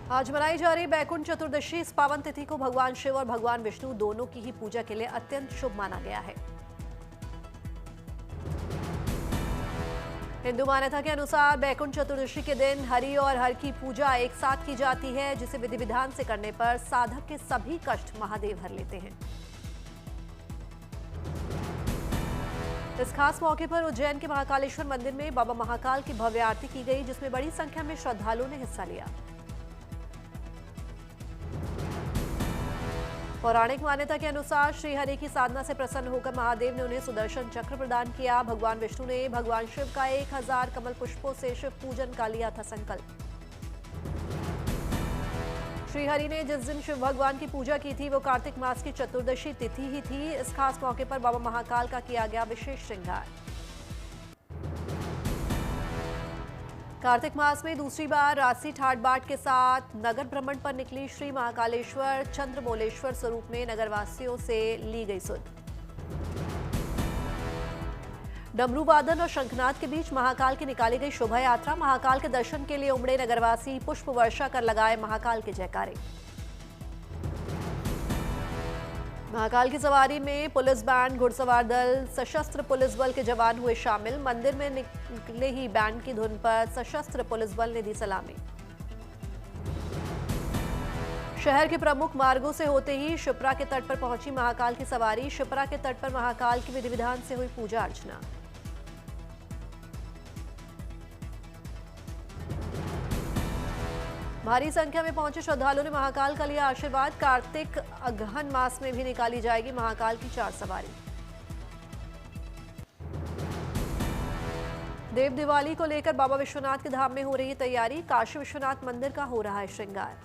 आज मनाई जा रही बैकुंठ चतुर्दशी। इस पावन तिथि को भगवान शिव और भगवान विष्णु दोनों की ही पूजा के लिए अत्यंत शुभ माना गया है। हिंदू मान्यता के अनुसार बैकुंठ चतुर्दशी के दिन हरि और हर की पूजा एक साथ की जाती है, जिसे विधि विधान से करने पर साधक के सभी कष्ट महादेव हर लेते हैं। इस खास मौके पर उज्जैन के महाकालेश्वर मंदिर में बाबा महाकाल की भव्य आरती की गई, जिसमें बड़ी संख्या में श्रद्धालुओं ने हिस्सा लिया। पौराणिक मान्यता के अनुसार श्रीहरि की साधना से प्रसन्न होकर महादेव ने उन्हें सुदर्शन चक्र प्रदान किया। भगवान विष्णु ने भगवान शिव का 1000 कमल पुष्पों से शिव पूजन का लिया था संकल्प। श्रीहरि ने जिस दिन शिव भगवान की पूजा की थी वो कार्तिक मास की चतुर्दशी तिथि ही थी। इस खास मौके पर बाबा महाकाल का किया गया विशेष श्रृंगार। कार्तिक मास में दूसरी बार राशि ठाट बाट के साथ नगर भ्रमण पर निकली श्री महाकालेश्वर चंद्रमौलेश्वर स्वरूप में नगरवासियों से ली गई सुध। डमरू वादन और शंखनाद के बीच महाकाल की निकाली गई शोभा यात्रा। महाकाल के दर्शन के लिए उमड़े नगरवासी पुष्प वर्षा कर लगाए महाकाल के जयकारे। महाकाल की सवारी में पुलिस बैंड, घुड़सवार दल, सशस्त्र पुलिस बल के जवान हुए शामिल। मंदिर में निकले ही बैंड की धुन पर सशस्त्र पुलिस बल ने दी सलामी। शहर के प्रमुख मार्गों से होते ही शिप्रा के तट पर पहुंची महाकाल की सवारी। शिप्रा के तट पर महाकाल की विधि विधान से हुई पूजा अर्चना। भारी संख्या में पहुंचे श्रद्धालुओं ने महाकाल का लिया आशीर्वाद। कार्तिक अगहन मास में भी निकाली जाएगी महाकाल की 4 सवारी। देव दिवाली को लेकर बाबा विश्वनाथ के धाम में हो रही तैयारी। काशी विश्वनाथ मंदिर का हो रहा है श्रृंगार।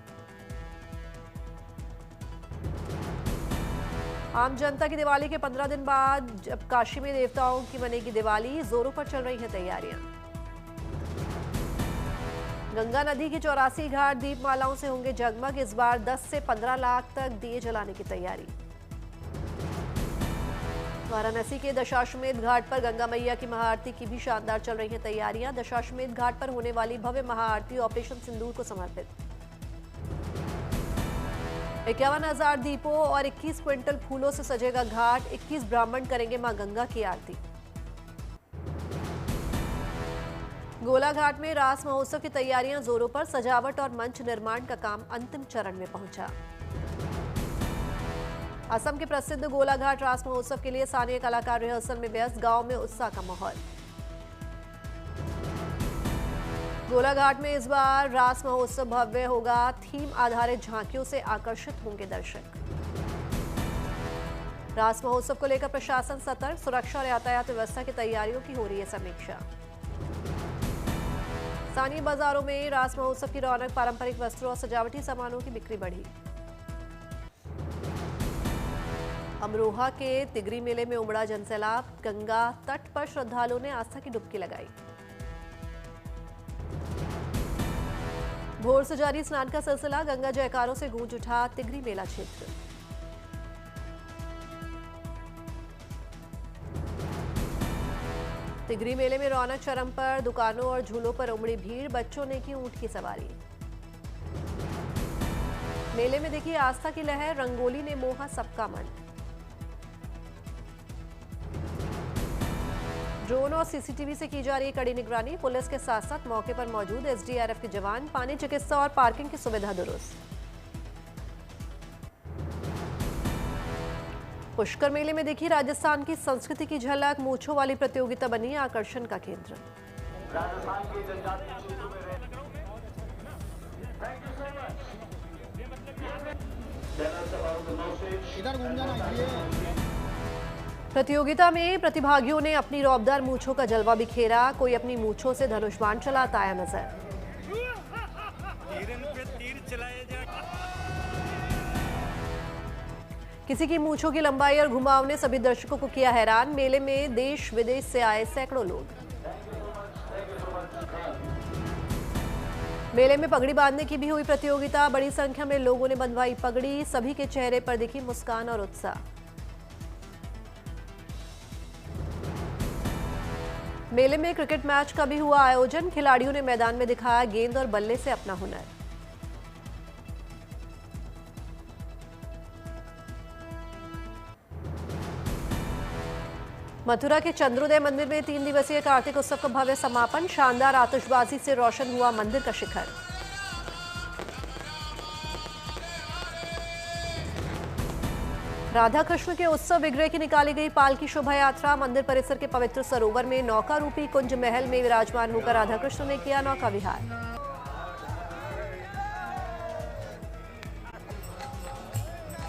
आम जनता की दिवाली के 15 दिन बाद जब काशी में देवताओं की मनेगी दिवाली, जोरों पर चल रही हैं तैयारियां। गंगा नदी के 84 घाट दीपमालाओं से होंगे जगमग। इस बार 10 से 15 लाख तक दिए जलाने की तैयारी। वाराणसी के दशाश्वमेध घाट पर गंगा मैया की महाआरती की भी शानदार चल रही हैं तैयारियां। दशाश्वमेध घाट पर होने वाली भव्य महाआरती ऑपरेशन सिंदूर को समर्पित। 51,000 दीपों और 21 क्विंटल फूलों से सजेगा घाट। 21 ब्राह्मण करेंगे मां गंगा की आरती। गोला घाट में रास महोत्सव की तैयारियां जोरों पर। सजावट और मंच निर्माण का काम अंतिम चरण में पहुंचा। असम के प्रसिद्ध गोला घाट रास महोत्सव के लिए स्थानीय कलाकार रिहर्सल में व्यस्त। गांव में उत्साह का माहौल। गोला घाट में इस बार रास महोत्सव भव्य होगा। थीम आधारित झांकियों से आकर्षित होंगे दर्शक। रास महोत्सव को लेकर प्रशासन सतर्क। सुरक्षा और यातायात व्यवस्था की तैयारियों की हो रही है समीक्षा। स्थानीय बाजारों में रास महोत्सव की रौनक। पारंपरिक वस्त्रों और सजावटी सामानों की बिक्री बढ़ी। अमरोहा के तिगरी मेले में उमड़ा जनसैलाब। गंगा तट पर श्रद्धालुओं ने आस्था की डुबकी लगाई। भोर से जारी स्नान का सिलसिला। गंगा जयकारों से गूंज उठा तिगरी मेला क्षेत्र। तिगरी मेले में रौनक चरम पर। दुकानों और झूलों पर उमड़ी भीड़। बच्चों ने की ऊंट की सवारी। मेले में देखी आस्था की लहर। रंगोली ने मोहा सबका मन। ड्रोन और सीसीटीवी से की जा रही कड़ी निगरानी। पुलिस के साथ साथ मौके पर मौजूद एसडीआरएफ के जवान। पानी, चिकित्सा और पार्किंग की सुविधा दुरुस्त। पुष्कर मेले में देखी राजस्थान की संस्कृति की झलक। मूंछों वाली प्रतियोगिता बनी आकर्षण का केंद्र। प्रतियोगिता में प्रतिभागियों ने अपनी रौबदार मूंछों का जलवा बिखेरा। कोई अपनी मूंछों से धनुष बाण चलाता आया नजर। किसी की मूंछों की लंबाई और घुमाव ने सभी दर्शकों को किया हैरान। मेले में देश विदेश से आए सैकड़ों लोग। मेले में पगड़ी बांधने की भी हुई प्रतियोगिता। बड़ी संख्या में लोगों ने बंधवाई पगड़ी। सभी के चेहरे पर दिखी मुस्कान और उत्साह। मेले में क्रिकेट मैच का भी हुआ आयोजन। खिलाड़ियों ने मैदान में दिखाया गेंद और बल्ले से अपना हुनर। मथुरा के चंद्रोदय मंदिर में 3 दिवसीय कार्तिक उत्सव का भव्य समापन। शानदार आतिशबाजी से रोशन हुआ मंदिर का शिखर। राधा कृष्ण के उत्सव विग्रह की निकाली गई पालकी शोभा यात्रा। मंदिर परिसर के पवित्र सरोवर में नौका रूपी कुंज महल में विराजमान होकर राधा कृष्ण ने किया नौका विहार।